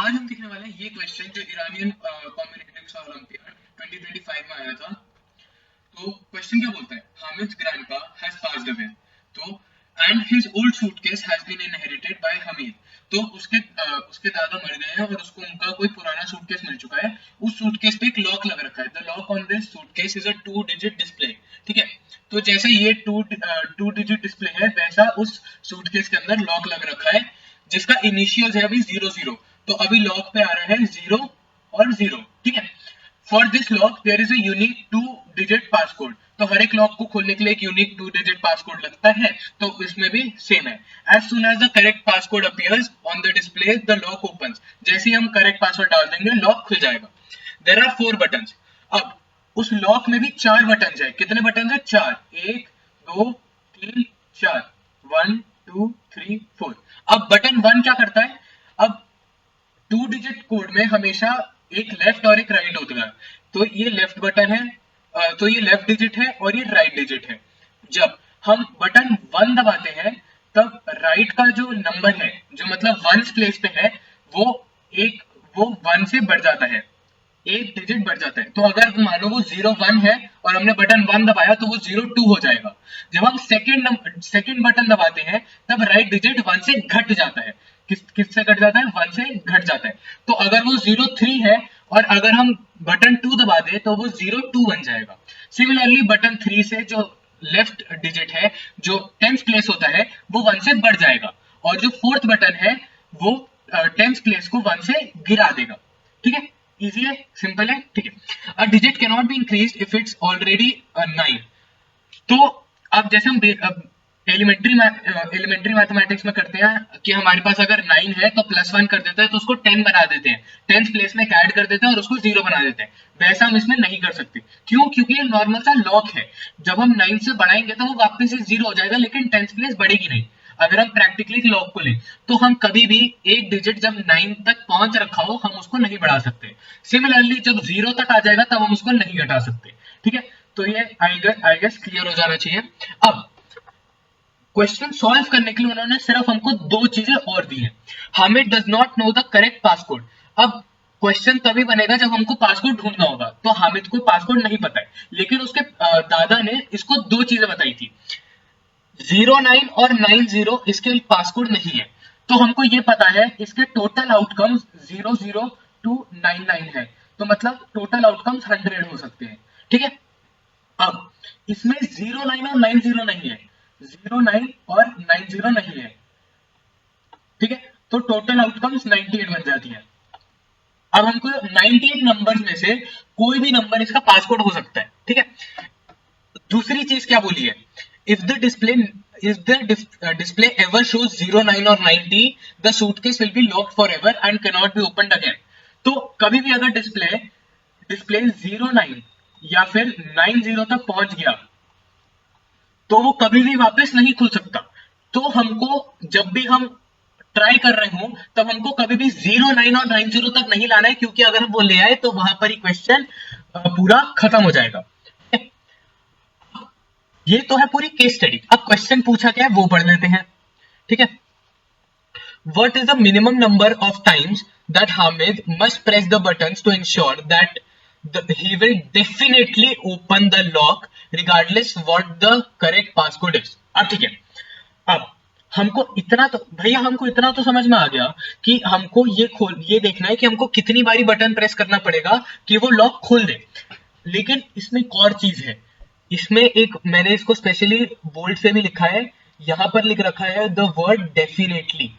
आज हम देखने वाले हैं ये क्वेश्चन जो ईरानियन कॉम्बिनेटिव्स ओलंपियाड 2025 में आया था। तो क्वेश्चन क्या बोलता है, Hamid grandpa has passed away, तो and his old suitcase has been inherited by Hamid. तो उसके दादा मर गए हैं और उसको उनका कोई पुराना सूटकेस मिल चुका है। उस सूटकेस पे एक लॉक लग रखा है। The lock on this suitcase is a 2 digit display. ठीक है, तो जैसे ये टू डिजिट डिस्प्ले है वैसा उस सूटकेस के अंदर लॉक लग रखा है जिसका इनिशियल्स है अभी 00। तो अभी लॉक पे आ रहा है 0 और 0। ठीक है, for this lock there is a unique 2 digit passcode. तो हर एक लॉक को खोलने के लिए एक यूनिक 2 डिजिट पासकोड लगता है, तो इसमें भी सेम है। As soon as the correct passcode appears on the display the lock opens. जैसे ही हम करेक्ट पासवर्ड डाल देंगे लॉक खुल जाएगा। There are 4 buttons. अब उस लॉक में भी 4 बटन्स है। कितने बटन्स है? 4। 1 2 3 4, 1 2 3 4। अब बटन 1 क्या करता है? अब 2 डिजिट कोड में हमेशा एक लेफ्ट और एक राइट होता है। तो ये लेफ्ट बटन है, तो ये लेफ्ट डिजिट है और ये राइट डिजिट है। जब हम बटन 1 दबाते हैं तब राइट का जो नंबर है, जो मतलब 1 प्लेस पे है, वो एक वो 1 से बढ़ जाता है, एक डिजिट बढ़ जाता है। तो अगर मान लो वो 01 है और हमने बटन 1 दबाया तो वो 02 हो जाएगा। जब हम सेकंड बटन दबाते हैं तब राइट डिजिट 1 से घट जाता है। किससे घट जाता है? 1 से घट जाता है। तो अगर वो 03 है और अगर हम बटन 2 दबा दे तो वो 02 बन जाएगा। सिमिलरली बटन 3 से जो लेफ्ट डिजिट है, जो 10th प्लेस होता है, वो 1 से बढ़ जाएगा और जो फोर्थ बटन है वो 10th प्लेस को 1 से गिरा देगा। ठीक है, इजी है, सिंपल है। ठीक है, a digit can not be increased if it's already 9। तो अब जैसे हम एलिमेंट्री मैथमेटिक्स में करते हैं कि हमारे पास अगर 9 है तो +1 कर देते हैं तो उसको 10 बना देते हैं, 10th प्लेस में ऐड कर देते हैं और उसको 0 बना देते हैं। वैसा हम इसमें नहीं कर सकते। क्यों? क्योंकि ये नॉर्मल सा लॉक है। जब हम 9 से बढ़ाएंगे तो वो वापस से 0 हो जाएगा, लेकिन 10th प्लेस बढ़ेगी नहीं। अगर हम प्रैक्टिकली लॉक को लें तो हम कभी भी एक डिजिट जब 9 तक पहुंच रखा हो हम उसको नहीं बढ़ा सकते। सिमिलरली जब 0 तक आ जाएगा तब हम उसको नहीं घटा सकते। ठीक है, तो ये आई गेस क्लियर हो जाना चाहिए। अब क्वेश्चन सॉल्व करने के लिए उन्होंने सिर्फ हमको 2 चीजें और दी हैं। Hamid does not know the correct passcode. अब क्वेश्चन तभी बनेगा जब हमको पासकोड ढूंढना होगा। तो हामिद को पासकोड नहीं पता है, लेकिन उसके दादा ने इसको 2 चीजें बताई थी। 09 और 90 इसके पासकोड नहीं है। तो हमको ये पता है इसके टोटल आउटकम्स 00 टू 99 है। तो मतलब टोटल आउटकम्स 100 हो सकते हैं। ठीक है, अब इसमें 09 और 90 नहीं है, 09 और 90 नहीं है। ठीक है, तो टोटल आउटकम्स 98 बन जाती है। अब हमको 98 नंबर्स में से कोई भी नंबर इसका पासकोड हो सकता है। ठीक है, दूसरी चीज क्या बोली है? If the display ever shows 09 और 90 the suitcase will be locked for ever and can not be opened again. तो कभी भी अगर डिस्प्ले 09 या फिर 90 तक पहुंच गया तो वो कभी भी वापस नहीं खुल सकता। तो हमको जब भी हम ट्राई कर रहे हो तब हमको कभी भी 09 और 90 तक नहीं लाना है, क्योंकि अगर हम वो ले आए तो वहां पर ही क्वेश्चन पूरा खत्म हो जाएगा। ये तो है पूरी केस स्टडी। अब क्वेश्चन पूछा क्या है वो पढ़ लेते हैं। ठीक है, what is the minimum number of times that Hamid must press the buttons to ensure that he will definitely open the lock regardless what the correct passcode is। अब ठीक है, अब हमको इतना तो भैया हमको इतना तो समझ में आ गया कि हमको ये देखना है कि हमको कितनी बारी बटन प्रेस करना पड़ेगा कि वो लॉक खोल दे। लेकिन इसमें एक और चीज है। इसमें एक मैंने इसको स्पेशली बोल्ड से भी लिखा है, यहां पर लिख रखा है द वर्ड डेफिनेटली।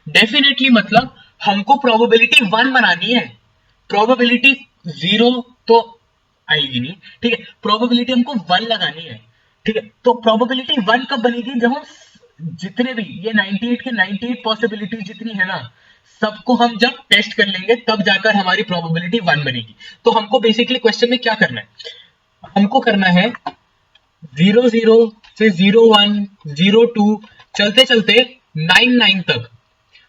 डेफिनेटली मतलब हमको प्रोबेबिलिटी 1 बनानी है। प्रोबेबिलिटी 0 तो आएगी नहीं। ठीक है, प्रोबेबिलिटी हमको 1 लगानी है। ठीक है, तो प्रोबेबिलिटी 1 कब बनेगी? जब हम जितने भी ये 98 के 98 पॉसिबिलिटी जितनी है ना, सबको हम जब टेस्ट कर लेंगे तब जाकर हमारी प्रोबेबिलिटी 1 बनेगी। तो हमको बेसिकली क्वेश्चन में क्या करना है? हमको करना है 00 से 01 02 चलते चलते 99 तक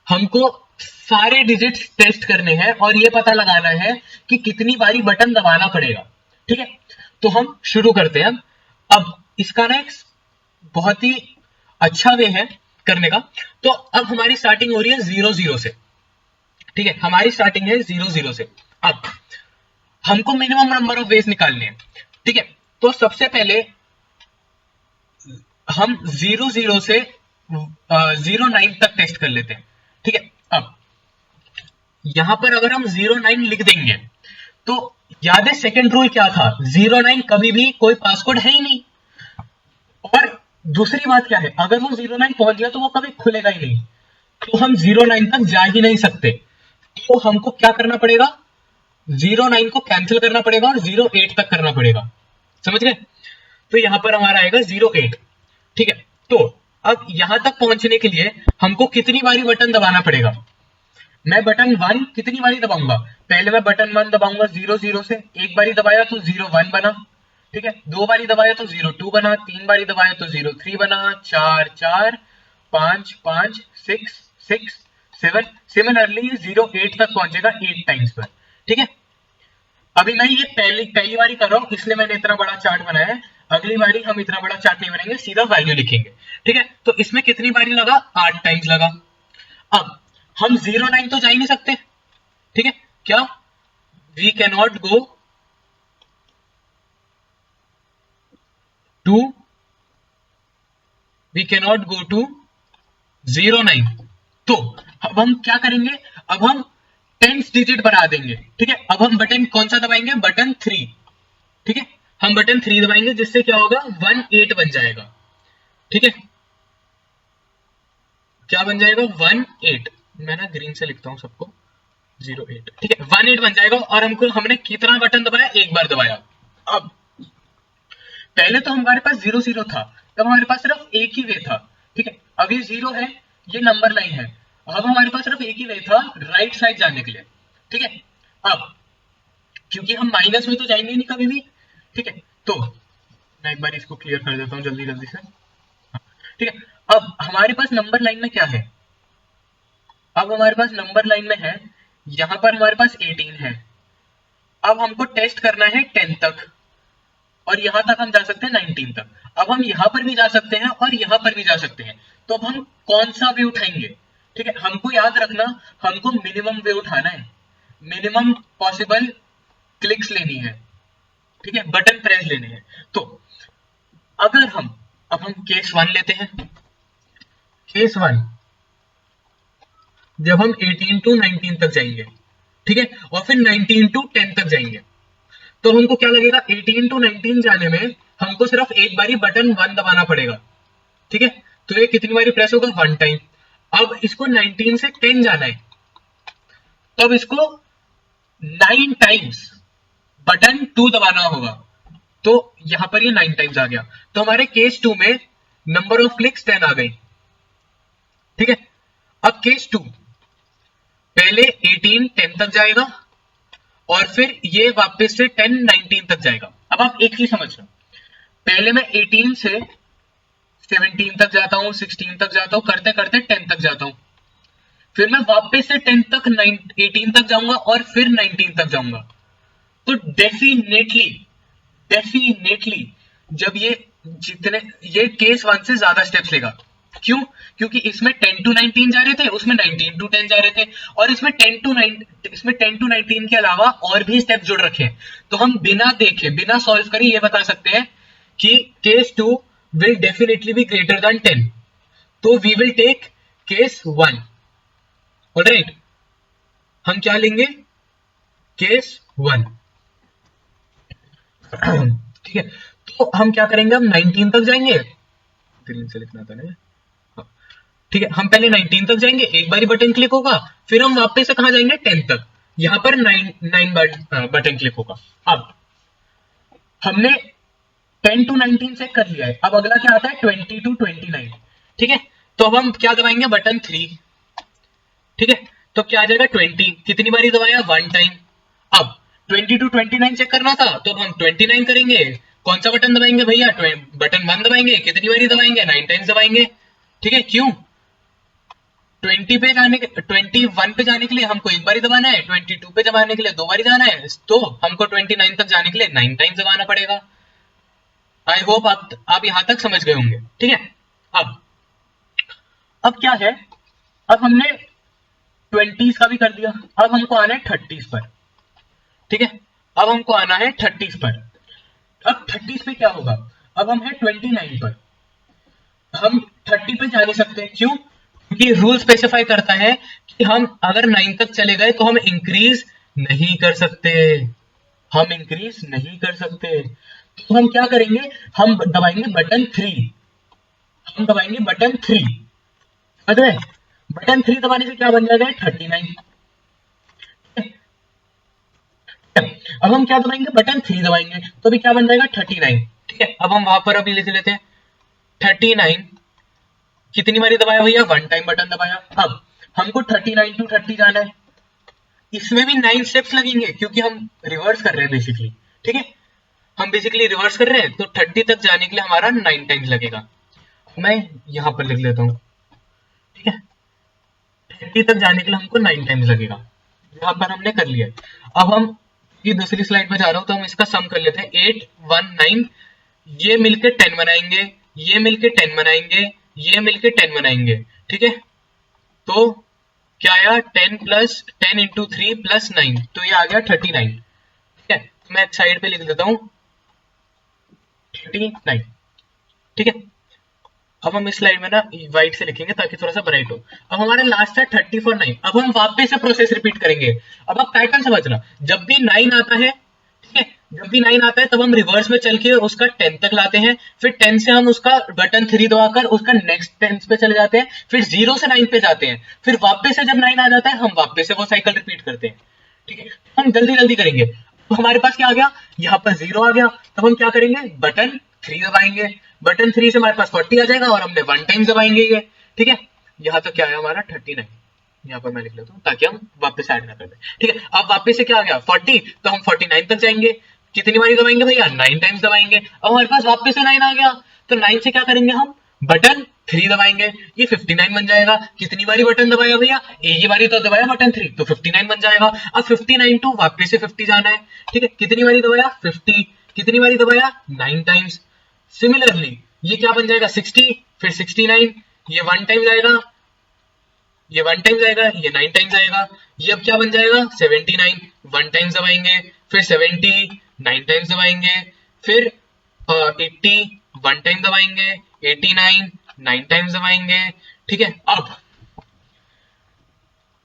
हमको सारे डिजिट्स टेस्ट करने हैं और ये पता लगाना है कि कितनी बारी बटन दबाना पड़ेगा। ठीक है, तो हम शुरू करते हैं। अब इसका ना एक बहुत ही अच्छा वे है करने का। तो अब हमारी स्टार्टिंग हो रही है 00 से। ठीक है, हमारी स्टार्टिंग है 0 0 से। अब हमको मिनिमम नंबर ऑफ वेज निकालने हैं। ठीक है, तो सबसे पहले हम 0 0 से 09 तक टेस्ट कर लेते हैं। ठीक है, अब यहां पर अगर हम 09 लिख देंगे तो याद है सेकंड रूल क्या था, 09 कभी भी कोई पासकोड है ही नहीं। और दूसरी बात क्या है, अगर वो 09 पहुंच गया तो वो कभी खुलेगा ही नहीं, तो हम 09 तक जा ही नहीं सकते। तो हमको क्या करना पड़ेगा, 09 को कैंसिल करना पड़ेगा और 08 तक करना पड़ेगा। समझ गए? तो यहां पर हमारा आएगा 08। ठीक है, तो अब यहां तक पहुंचने के लिए हमको कितनी बारी बटन दबाना पड़ेगा, मैं बटन 1 कितनी बारी दबाऊंगा, पहले मैं बटन 1 दबाऊंगा 0 0 से, एक बारी दबाया तो 01 बना। ठीक है, दो बारी दबाया तो 02 बना, तीन बारी दबाया तो 03 बना, 4 4 5 5 6 6 7, सिमिलरली 08 तक पहुंचेगा 8 टाइम्स पर। ठीक है, अभी मैं ये पहली बारी कर रहा हूं इसलिए मैंने इतना बड़ा चार्ट बनाया है, अगली बारी हम इतना बड़ा चार्ट नहीं बनाएंगे, सीधा वैल्यू लिखेंगे। ठीक है, तो इसमें कितनी बारी लगा, 8 टाइम्स लगा। अब हम 09 तो जा ही नहीं सकते। ठीक है, क्या we can not go to we can not go to 09। तो अब हम क्या करेंगे, अब हम 10 डिजिट बढ़ा देंगे। ठीक है, अब हम बटन कौन सा दबाएंगे, बटन 3। ठीक है, हम बटन 3 दबाएंगे जिससे क्या होगा, 18 बन जाएगा। ठीक है, क्या बन जाएगा, 18। मैं ना ग्रीन से लिखता हूं सबको, 08। ठीक है, 18 बन जाएगा। और हमने कितना बटन दबाया, एक बार दबाया। अब पहले तो हमारे पास 0 0 था, तब हमारे पास सिर्फ एक ही वे था। ठीक है, अब ये 0 है, ये नंबर लाइन है, अब हमारे पास सिर्फ एक ही वे था राइट साइड जाने के लिए। ठीक है, अब क्योंकि हम माइनस में तो जाएंगे नहीं कभी भी। ठीक है, तो मैं एक बार इसको क्लियर कर देता हूँ जल्दी जल्दी से। ठीक है, अब हमारे पास नंबर लाइन में क्या है, अब हमारे पास नंबर लाइन में है, यहां पर हमारे पास 18 है। अब हमको टेस्ट करना है 10 तक, और यहां तक हम जा सकते हैं 19 तक। अब हम यहां पर भी जा सकते हैं और यहां पर भी जा सकते हैं, तो अब हम कौन सा वे उठाएंगे। ठीक है, हमको याद रखना, हमको मिनिमम वे उठाना है, मिनिमम पॉसिबल क्लिक्स लेनी है। ठीक है, बटन प्रेस लेने हैं। तो अगर हम अब हम केस 1 लेते हैं, केस 1 जब हम 18 टू 19 तक जाएंगे। ठीक है, और फिर 19 टू 10 तक जाएंगे, तो हमको क्या लगेगा, 18 टू 19 जाने में हमको सिर्फ एक बारी बटन 1 दबाना पड़ेगा। ठीक है, तो ये कितनी बारी प्रेस होगा, 1 टाइम। अब इसको 19 से 10 जाना है, तब इसको 9 टाइम्स बटन 2 दबाना होगा। तो यहां पर ये 9 टाइम्स आ गया, तो हमारे केस 2 में नंबर ऑफ क्लिक्स 10 आ गई। ठीक है, अब केस 2 पहले 18 10 तक जाएगा और फिर ये वापस से 10 19 तक जाएगा। अब आप एक चीज समझ लो, पहले मैं 18 से 17 तक जाता हूं, 16 तक जाता हूं, करते करते 10 तक जाता हूं, फिर मैं वापस से 10 तक 18 तक जाऊंगा और फिर 19 तक जाऊंगा। तो डेफिनेटली डेफिनेटली जब ये केस 1 से ज्यादा स्टेप्स लेगा। क्यों, क्योंकि इसमें 10 टू 19 जा रहे थे, उसमें 19 टू 10 जा रहे थे, और इसमें 10 टू 19 के अलावा और भी स्टेप जुड़ रखे हैं। तो हम बिना देखे बिना सॉल्व करे ये बता सकते हैं कि case 2 will definitely be greater than 10, तो we will take case 1। Alright, हम क्या लेंगे, केस 1। ठीक है, तो हम क्या करेंगे, हम 19 तक जाएंगे, ग्रीन से लिखना था ना। ठीक है, हम पहले 19 तक जाएंगे, एक बारी बटन क्लिक होगा, फिर हम वापस से कहां जाएंगे, 10 तक, यहां पर 9 बटन क्लिक होगा। अब हमने 10 टू 19 से कर लिया है, अब अगला क्या आता है, 20 टू 29। ठीक है, तो अब हम क्या दबाएंगे, बटन 3। ठीक है, तो क्या आ जाएगा, 20 कितनी बारी दबाया, 1 टाइम। अब 20 टू 29 चेक करना था, तो अब हम 29 करेंगे, कौन सा बटन दबाएंगे भैया, बटन 1 दबाएंगे, कितनी बारी दबाएंगे, 9 टाइम्स दबाएंगे। ठीक है, क्यों, 21 पे जाने के लिए हमको एक बारी दबाना है, 22 पे दबाने के लिए 2 बारी जाना है, तो हमको 29 तक जाने के लिए 9 टाइम्स दबाना पड़ेगा। आई होप आप यहां तक समझ गए होंगे। ठीक है, अब क्या है, अब हमने 20s का भी कर दिया, अब हमको आना है 30s पर। ठीक है, अब हमको आना है 30s पर। अब 30s पे क्या होगा, अब हम है 29 पर, हम 30 पे जा नहीं सकते, क्यों? क्योंकि रूल स्पेसिफाई करता है कि हम अगर 9 तक चले गए तो हम इंक्रीज नहीं कर सकते, हम इंक्रीज नहीं कर सकते। तो हम क्या करेंगे, हम दबाएंगे बटन 3, हम दबाएंगे बटन 3, समझ रहे? बटन 3 दबाने से क्या बन जाएगा, 39। अब हम क्या दबाएंगे, बटन 3 दबाएंगे तो अभी क्या बन जाएगा, 39। ठीक है, अब हम वहां पर अभी लिख लेते हैं 39, कितनी बारी दबाया भैया, वन टाइम बटन दबाया। अब हमको 39 टू 30 जाना है, इसमें भी 9 स्टेप्स लगेंगे क्योंकि हम रिवर्स कर रहे हैं बेसिकली। ठीक है, हम बेसिकली रिवर्स कर रहे हैं, तो 30 तक जाने के लिए हमारा 9 टाइम्स लगेगा। मैं यहां पर लिख लेता हूं, ठीक है, 30 तक जाने के लिए हमको 9 टाइम्स लगेगा, यहां पर हमने कर लिया। अब हम ये दूसरी स्लाइड पे जा रहा हूं, तो हम इसका सम कर लेते हैं। 8 1 9, ये मिलके 10 बनाएंगे, ये मिलके 10 बनाएंगे, ये मिलके 10 बनाएंगे। ठीक है, तो क्या आया, 10 प्लस 10 इंटू 3 प्लस 9, तो ये आ गया 39। ठीक है, तो मैं साइड पे लिख देता हूं 39। ठीक है, अब हम इस स्लाइड में ना व्हाइट से लिखेंगे ताकि थोड़ा सा ब्राइट हो। अब हमारे लास्ट है 30 for 9, अब हम वापस से प्रोसेस रिपीट करेंगे। अब आप पैटर्न समझना, जब भी 9 आता है, ठीक है, जब भी 9 आता है तब हम रिवर्स में चल के उसका 10 तक लाते हैं, फिर 10 से हम उसका बटन 3 दबाकर उसका नेक्स्ट 10 पे चले जाते हैं, फिर 0 से 9 पे जाते हैं, फिर वापस से जब 9 आ जाता है हम वापस से वो साइकिल रिपीट करते हैं। ठीक है, हम जल्दी जल्दी करेंगे। तो हमारे पास क्या आ गया, यहाँ पर 0 आ गया, तब हम क्या करेंगे, बटन 3 दबाएंगे, बटन 3 से हमारे पास 40 आ जाएगा और हमने 1 टाइम दबाएंगे ये। ठीक है, यहाँ तो क्या है हमारा 39, यहाँ पर मैं लिख लेता हूँ ताकि हम वापस ऐड ना कर दें। ठीक है, अब वापस से क्या आ गया 40, तो हम 49 तक जाएंगे, कितनी बारी दबाएंगे भैया, 9 टाइम्स दबाएंगे। अब हमारे पास वापस से 9 आ गया, तो 9 से क्या करेंगे, हम बटन 3 दबाएंगे, ये 59 बन जाएगा। कितनी बारी बटन दबाया भैया, एक ही बारी तो दबाया बटन 3, तो 59 बन जाएगा। अब 59 टू वापस से 50 जाना है। ठीक है, कितनी बारी दबाया, 50, कितनी बारी दबाया, 9 टाइम्स। सिमिलरली ये क्या बन जाएगा, 60, फिर 69, ये 1 टाइम जाएगा, ये 1 टाइम जाएगा, ये 9 टाइम्स आएगा। ये अब क्या बन जाएगा, 79, 1 टाइम्स दबाएंगे, फिर 70, 9 टाइम्स दबाएंगे, फिर 80, 1 टाइम दबाएंगे, 89, 9 टाइम्स दबाएंगे। ठीक है,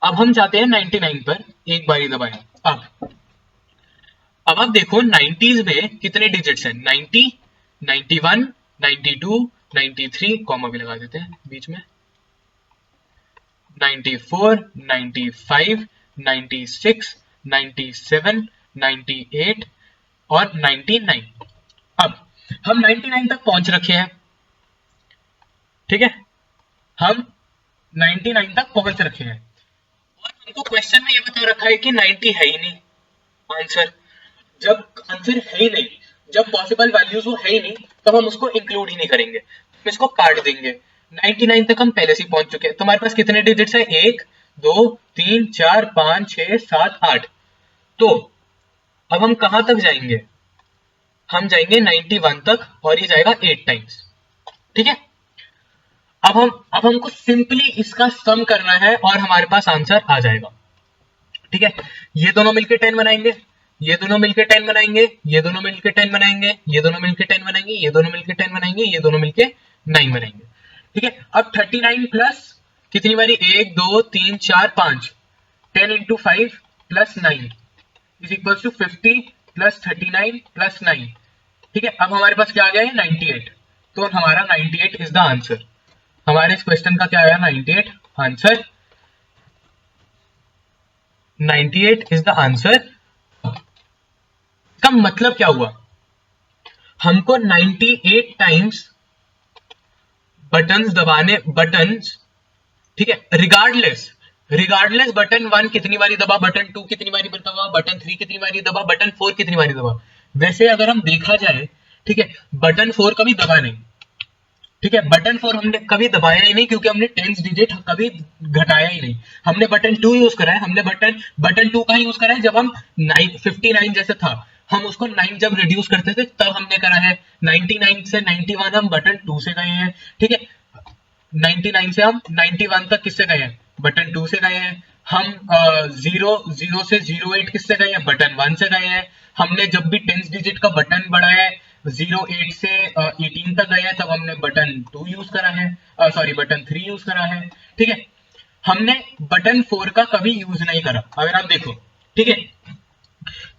अब हम जाते हैं 99 पर, एक बारी दबाया। अब आप देखो 90s में कितने डिजिट्स हैं, 90, 91, 92, 93, कॉमा भी लगा देते हैं बीच में, 94, 95, 96, 97, 98 और 99। अब हम 99 तक पहुंच रखे हैं। ठीक है, हम 99 तक पहुंच रखे हैं और हमको क्वेश्चन में ये बता रखा है कि 90 है ही नहीं आंसर। जब आंसर है ही नहीं, जब पॉसिबल वैल्यूज वो है ही नहीं, तब हम उसको इंक्लूड ही नहीं करेंगे, हम इसको काट देंगे। 99 तक हम पहले से पहुंच चुके हैं, तो हमारे पास कितने डिजिट्स हैं, 1 2 3 4 5 6 7 8। तो अब हम कहां तक जाएंगे, हम जाएंगे 91 तक और ये जाएगा 8 टाइम्स। ठीक है, अब हमको सिंपली इसका सम करना है और हमारे पास आंसर आ जाएगा। ठीक है, ये दोनों मिलकर 10 बनाएंगे, ये दोनों मिलकर 10 बनाएंगे, ये दोनों मिलकर 10 बनाएंगे, ये दोनों मिलकर 10 बनाएंगे, ये दोनों मिलकर 10 बनाएंगे, ये दोनों मिलकर 9 बनाएंगे। ठीक है, अब 39 प्लस कितनी बारी, 1 2 3 4 5, 10 into 5 plus 9 is equal to 50 plus 39 plus 9। ठीक है, अब हमारे पास क्या आ गया है, 98, तो हमारा 98 इज द आंसर। हमारे इस क्वेश्चन का क्या आया, 98 आंसर, 98 इज द आंसर। इसका मतलब क्या हुआ, हमको 98 टाइम्स बटन्स दबाने, बटन्स, ठीक है, रिगार्डलेस बटन 1 कितनी बारी दबा, बटन 2 कितनी बारी दबा, बटन 3 कितनी बारी दबा, बटन 4 कितनी बारी दबा। वैसे अगर हम देखा जाए, ठीक है, बटन 4 कभी दबा नहीं। ठीक है, बटन 4 हमने कभी दबाया ही नहीं क्योंकि हमने 10 डिजिट कभी घटाया ही नहीं। हमने बटन 2 यूज करा है, हमने बटन 2 का यूज करा है जब हम 59 जैसे था, हम उसको 9 जब रिड्यूस करते थे तब हमने करा है। 99 से 91 हम बटन 2 से गए हैं। ठीक है, 99 से हम 91 तक किससे गए हैं, बटन 2 से गए हैं। हम 0 से 08 किससे गए हैं, बटन 1 से गए हैं। हमने जब भी 10 डिजिट का बटन बढ़ाया है 08 से 18 तक गए हैं, तब हमने बटन 2 यूज करा है, सॉरी बटन 3 यूज करा है, ठीक है। हमने बटन 4 का कभी यूज नहीं करा, अगर आप देखो, ठीक है।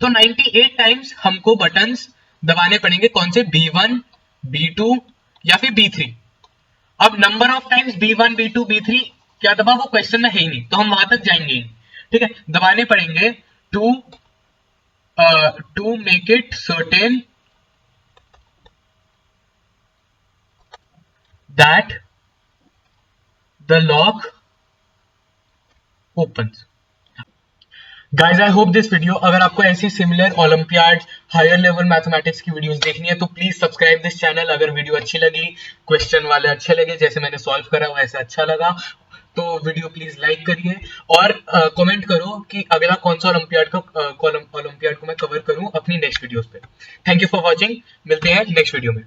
तो 98 टाइम्स हमको बटन्स दबाने पड़ेंगे, कौन से, B1, B2 या फिर B3। अब number of times B1, B2, B3 क्या दबा, वो क्वेश्चन में है ही नहीं, तो हम वहां तक जाएंगे ही नहीं, ठीक है। दबाने पड़ेंगे to make it certain that the lock opens। Guys I hope this video, अगर आपको ऐसी similar olympiad higher level mathematics की वीडियोस देखनी है तो प्लीज सब्सक्राइब दिस चैनल। अगर वीडियो अच्छी लगी, क्वेश्चन वाले अच्छे लगे, जैसे मैंने सॉल्व करा वैसे अच्छा लगा, तो वीडियो प्लीज लाइक करिए और कमेंट करो कि अगला कौन सा ओलंपियाड को मैं कवर करूं अपनी नेक्स्ट वीडियोस पे। थैंक यू फॉर वॉचिंग, मिलते हैं नेक्स्ट वीडियो में।